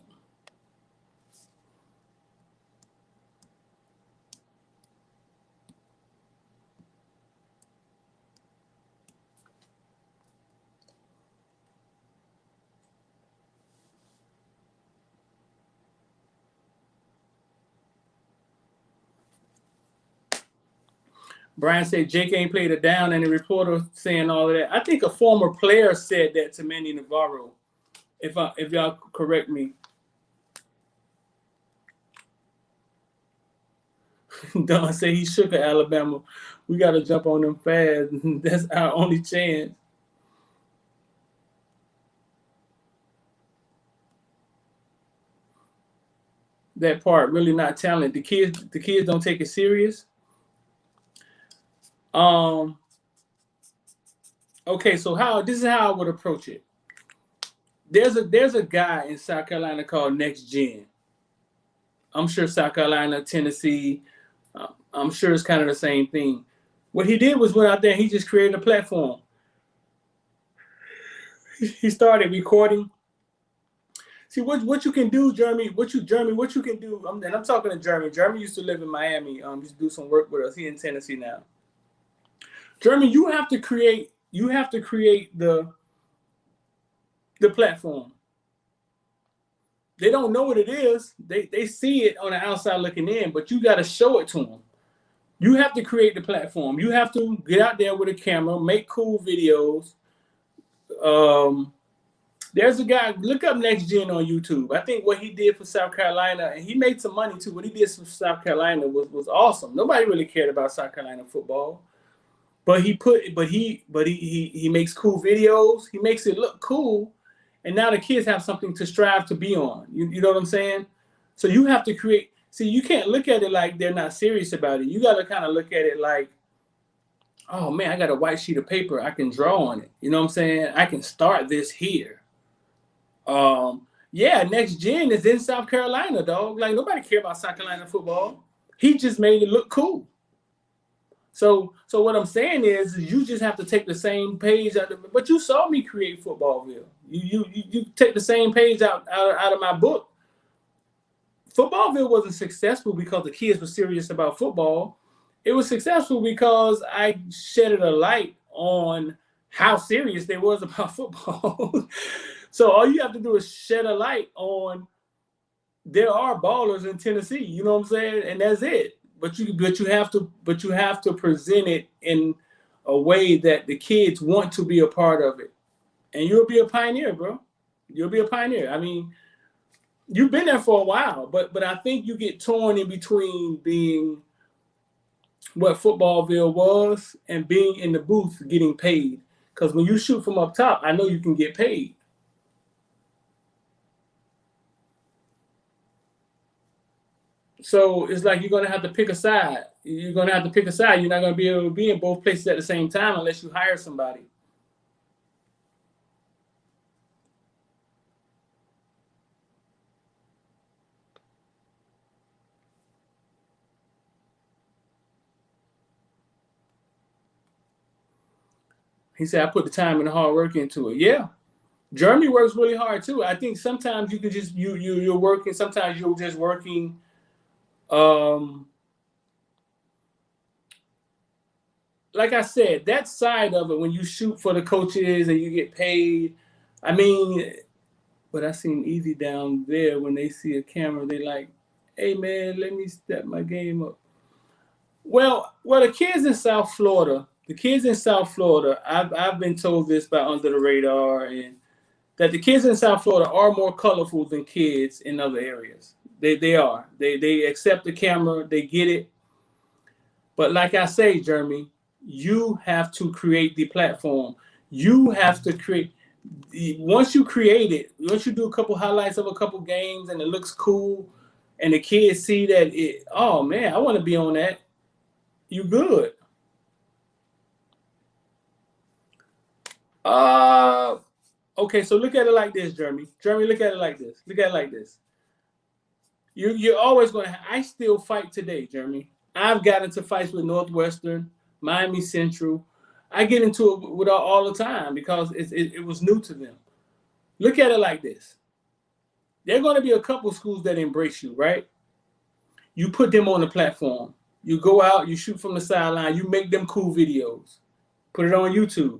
Brian said Jake ain't played a down, and the reporter saying all of that. I think a former player said that to Manny Navarro. If y'all correct me. Don said he shook at Alabama. We got to jump on them fast. That's our only chance. That part, really not talent. The kids don't take it serious. Okay, so this is how I would approach it. There's a guy in South Carolina called Next Gen. I'm sure South Carolina, Tennessee, I'm sure it's kind of the same thing. What he did was went out there and he just created a platform. He started recording. See what you can do, Jeremy. What you can do. And I'm talking to Jeremy. Jeremy used to live in Miami. Used to do some work with us. He's in Tennessee now. Jeremy, you have to create the platform. They don't know what it is. They see it on the outside looking in, but you got to show it to them. You have to create the platform. You have to get out there with a camera, make cool videos. There's a guy, look up Next Gen on YouTube. I think what he did for South Carolina, and he made some money too. What he did for South Carolina was awesome. Nobody really cared about South Carolina football, but he makes cool videos. He makes it look cool, and now the kids have something to strive to be on. You know what I'm saying? So you have to create. See, you can't look at it like they're not serious about it. You got to kind of look at it like, oh man, I got a white sheet of paper. I can draw on it. You know what I'm saying? I can start this here. Yeah, Next Gen is in South Carolina, dog. Like nobody care about South Carolina football. He just made it look cool. So what I'm saying is you just have to take the same page out of, but you saw me create Footballville. You take the same page out of my book. Footballville wasn't successful because the kids were serious about football. It was successful because I shedded a light on how serious they was about football. So all you have to do is shed a light on there are ballers in Tennessee, you know what I'm saying? And that's it. But you have to present it in a way that the kids want to be a part of it. And you'll be a pioneer, bro. You'll be a pioneer. I mean, you've been there for a while, but I think you get torn in between being what Footballville was and being in the booth getting paid. Because when you shoot from up top, I know you can get paid. So it's like you're going to have to pick a side. You're going to have to pick a side. You're not going to be able to be in both places at the same time unless you hire somebody. He said, I put the time and the hard work into it. Yeah. Jeremy works really hard too. I think sometimes you can just, you're working, sometimes you're just working. Like I said, that side of it, when you shoot for the coaches and you get paid, I mean, but I seen Easy down there when they see a camera, they like, hey man, let me step my game up. Well, the kids in South Florida, I've been told this by Under the Radar, and that the kids in South Florida are more colorful than kids in other areas. They are. They accept the camera, they get it. But like I say, Jeremy, you have to create the platform. You have to create. Once you create it, once you do a couple highlights of a couple games and it looks cool, and the kids see that oh man, I want to be on that. You good. Okay, so look at it like this, Jeremy. Jeremy, look at it like this. Look at it like this. You're always going to. I still fight today, Jeremy. I've got into fights with Northwestern, Miami Central. I get into it with all the time because it was new to them. Look at it like this. There are going to be a couple schools that embrace you, right? You put them on the platform. You go out, you shoot from the sideline, you make them cool videos. Put it on YouTube.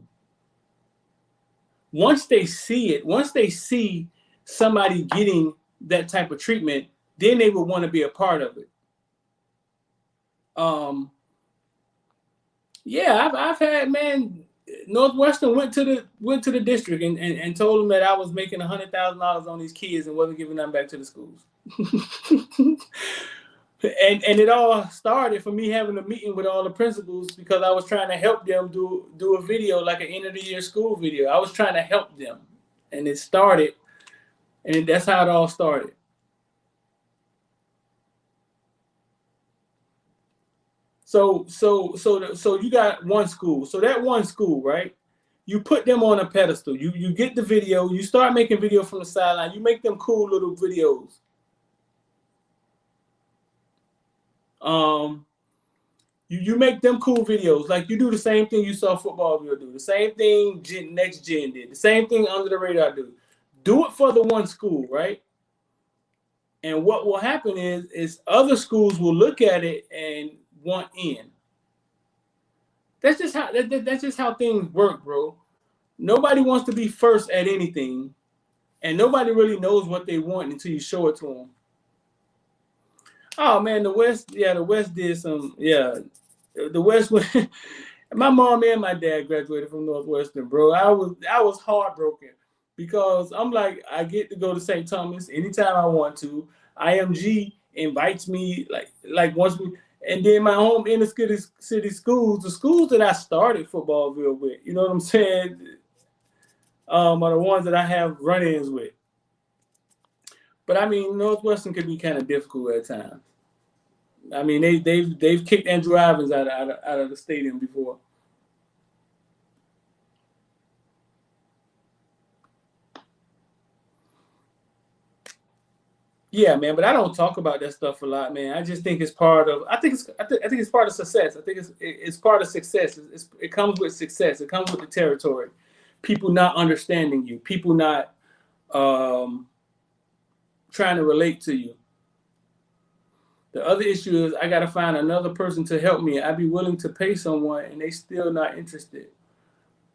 Once they see it, once they see somebody getting that type of treatment, then they will want to be a part of it. Yeah, I've had, man. Northwestern went to the district and told them that I was making $100,000 on these kids and wasn't giving them back to the schools. And it all started for me having a meeting with all the principals because I was trying to help them do a video, like an end of the year school video. I was trying to help them, and it started, and that's how it all started. So you got one school. So that one school, right? You put them on a pedestal. You get the video. You start making video from the sideline. You make them cool little videos. You make them cool videos. Like you do the same thing you saw FOOTBALLVILLE do. The same thing Next Gen did. The same thing Under the Radar do. Do it for the one school, right? And what will happen is other schools will look at it and want in. That's just how things work, bro. Nobody wants to be first at anything, and nobody really knows what they want until you show it to them. Oh man, the West did some, the West went. My mom and my dad graduated from Northwestern, bro. I was heartbroken because I'm like, I get to go to St. Thomas anytime I want to. IMG invites me like once we, and then my home inner city schools, the schools that I started FOOTBALLVILLE with, you know what I'm saying, are the ones that I have run-ins with. But I mean, Northwestern can be kind of difficult at times. I mean, they've kicked Andrew Ivins out of the stadium before. Yeah, man, but I don't talk about that stuff a lot, man. I just think it's part of. I think it's part of success. I think it's part of success. It comes with success. It comes with the territory. People not understanding you. People not trying to relate to you. The other issue is I got to find another person to help me. I'd be willing to pay someone, and they still not interested.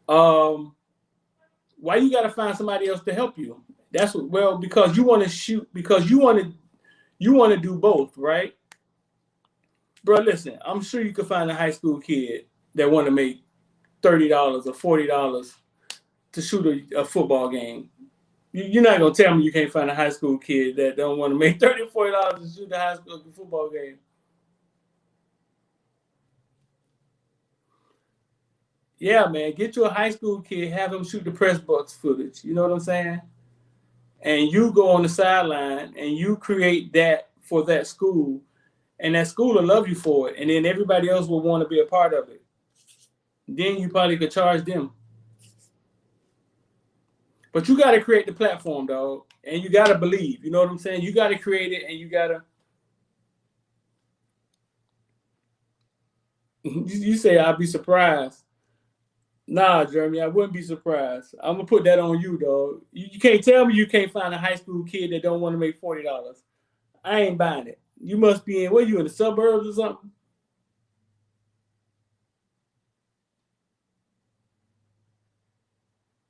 Why you got to find somebody else to help you? That's what, well, because you want to shoot, because you want to do both, right? Bro, listen, I'm sure you could find a high school kid that want to make $30 or $40 to shoot a football game. You're not gonna tell me you can't find a high school kid that don't want to make $30 or $40 to shoot a high school football game. Yeah, man, get you a high school kid, have him shoot the press box footage. You know what I'm saying? And you go on the sideline and you create that for that school, and that school will love you for it, and then everybody else will want to be a part of it. Then you probably could charge them. But you got to create the platform, dog, and you got to believe. You know what I'm saying? You got to create it, and you got to. You say I'd be surprised. Nah, Jeremy, I wouldn't be surprised. I'm gonna put that on you, dog. You can't tell me you can't find a high school kid that don't want to make $40. I ain't buying it. You must be in. Where you in the suburbs or something?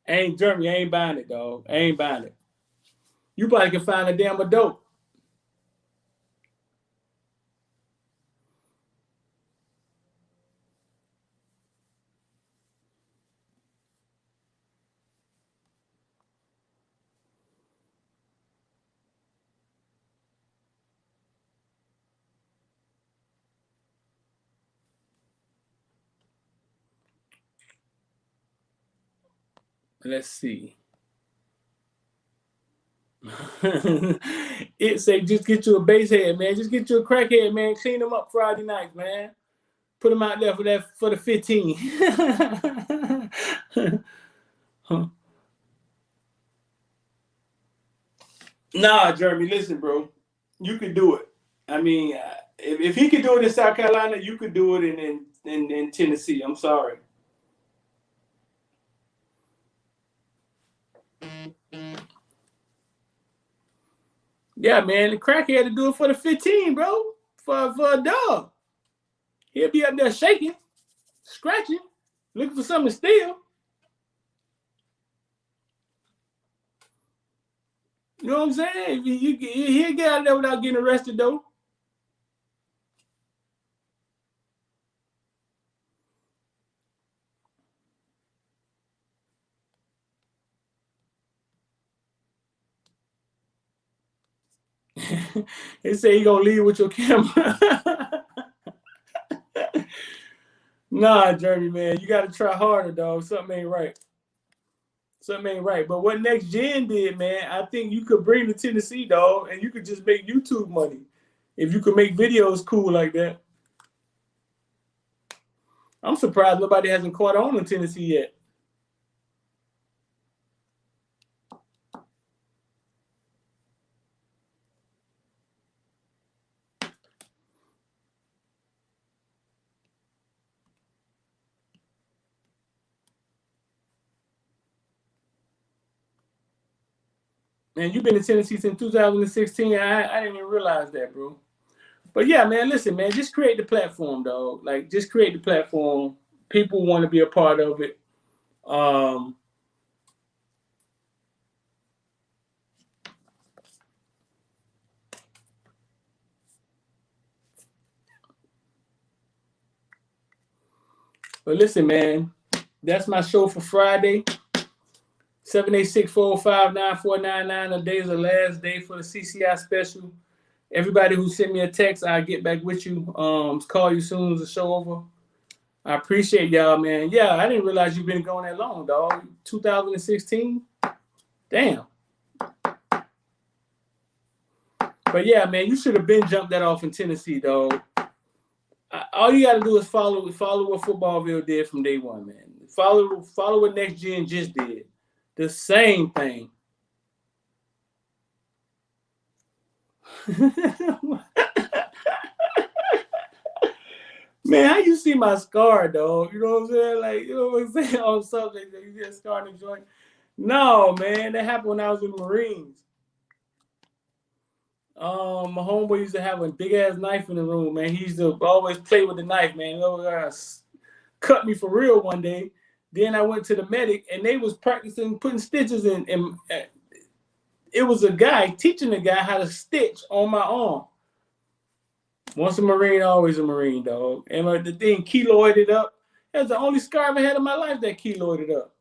Jeremy, I ain't buying it, dog. I ain't buying it. You probably can find a damn adult. Let's see. It say just get you a base head, man. Just get you a crackhead, man. Clean them up Friday night, man. Put them out there for the 15. Huh. Nah, Jeremy, listen, bro. You could do it. I mean, if he could do it in South Carolina, you could do it in Tennessee. I'm sorry. Yeah, man, the crackhead to do it for the 15, bro. For a dog. He'll be up there shaking, scratching, looking for something to steal. You know what I'm saying? He'll get out there without getting arrested, though. They say you gonna leave with your camera. Nah, Jeremy, man, you gotta try harder, dog. Something ain't right. Something ain't right. But what Next Gen did, man, I think you could bring to Tennessee, dog, and you could just make YouTube money if you could make videos cool like that. I'm surprised nobody hasn't caught on in Tennessee yet. Man, you've been in Tennessee since 2016. I didn't even realize that, bro. But yeah, man, listen, man, just create the platform, dog. Like, just create the platform. People want to be a part of it. But listen, man, that's my show for Friday. 786-405-9499. The day is the last day for the CCI special. Everybody who sent me a text, I'll get back with you. Call you soon as the show over. I appreciate y'all, man. Yeah, I didn't realize you've been going that long, dog. 2016? Damn. But yeah, man, you should have been jumped that off in Tennessee, dog. All you got to do is follow what FOOTBALLVILLE did from day one, man. Follow what Next Gen just did. The same thing. Man, how you see my scar, dog? You know what I'm saying? Like, you know what I'm saying? On something that you get a scar in the joint. No, man, that happened when I was in the Marines. My homeboy used to have a big ass knife in the room, man. He used to always play with the knife, man. He cut me for real one day. Then I went to the medic, and they was practicing putting stitches in. And it was a guy teaching the guy how to stitch on my arm. Once a Marine, always a Marine, dog. And the thing keloided up. That's the only scar I've ever had in my life that keloided up.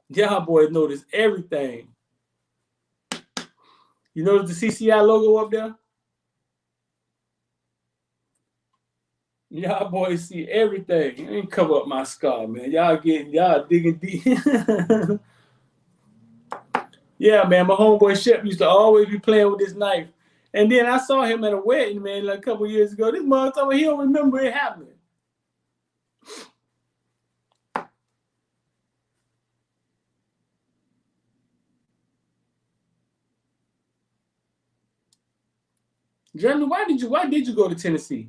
Y'all boys notice everything. You notice the CCI logo up there? Y'all boys see everything. You ain't cover up my scar, man. Y'all digging deep. Yeah, man, my homeboy Shep used to always be playing with this knife. And then I saw him at a wedding, man, like a couple years ago. This motherfucker, he don't remember it happening. Jeremy, why did you go to Tennessee?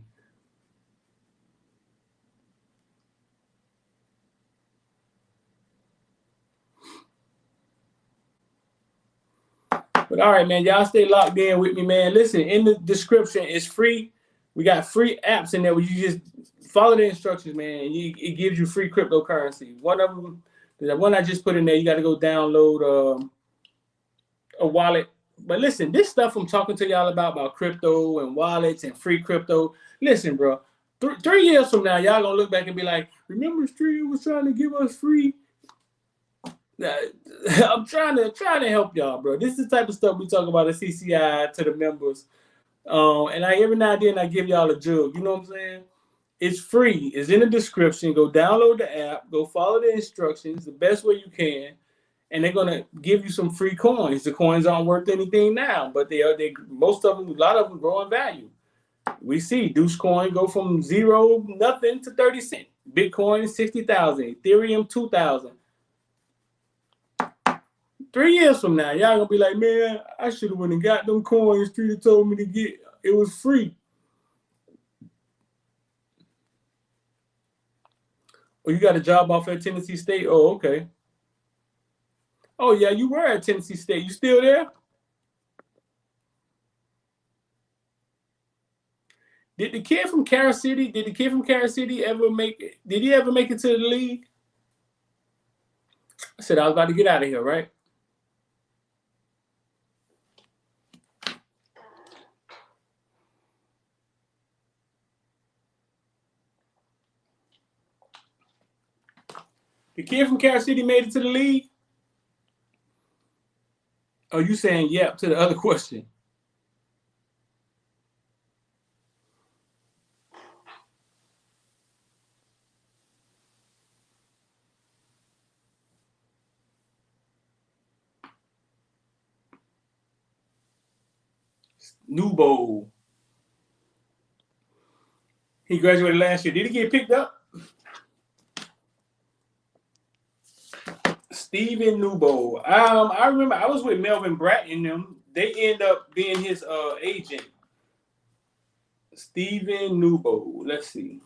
But all right, man, y'all stay locked in with me, man. Listen, in the description, it's free. We got free apps in there where you just follow the instructions, man. It gives you free cryptocurrency. One of them, the one I just put in there, you got to go download a wallet. But listen, this stuff I'm talking to y'all about crypto and wallets and free crypto. Listen, bro, 3 years from now, y'all gonna look back and be like, remember Street was trying to give us free? I'm trying to help y'all, bro. This is the type of stuff we talk about at CCI to the members. And every now and then I give y'all a jug. You know what I'm saying? It's free. It's in the description. Go download the app. Go follow the instructions the best way you can. And they're gonna give you some free coins. The coins aren't worth anything now, but they most of them, a lot of them grow in value. We see Deuce coin go from nothing to 30 cents. Bitcoin 60,000. Ethereum 2,000. 3 years from now, y'all gonna be like, man, I should have went and got them coins Streeter told me to get. It was free. Oh, you got a job off at Tennessee State? Oh, okay. Oh, yeah, you were at Tennessee State. You still there? Did the kid from Carol City ever make it? Did he ever make it to the league? I said I was about to get out of here, right? The kid from Carol City made it to the league? Are you saying yep to the other question? New Bowl. He graduated last year. Did he get picked up? Steven Newbold. I remember I was with Melvin Bratton and them. They end up being his agent. Steven Newbold. Let's see.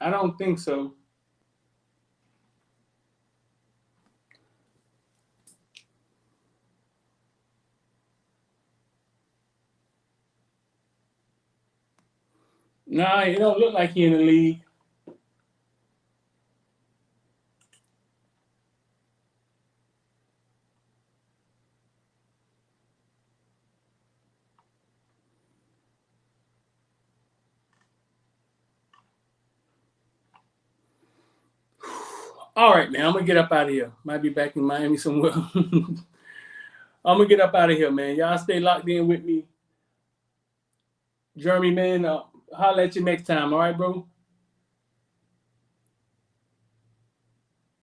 I don't think so. Nah, it don't look like he in the league. All right, man. I'm gonna get up out of here. Might be back in Miami somewhere. I'm gonna get up out of here, man. Y'all stay locked in with me. Jeremy, man, holler at you next time. All right, bro?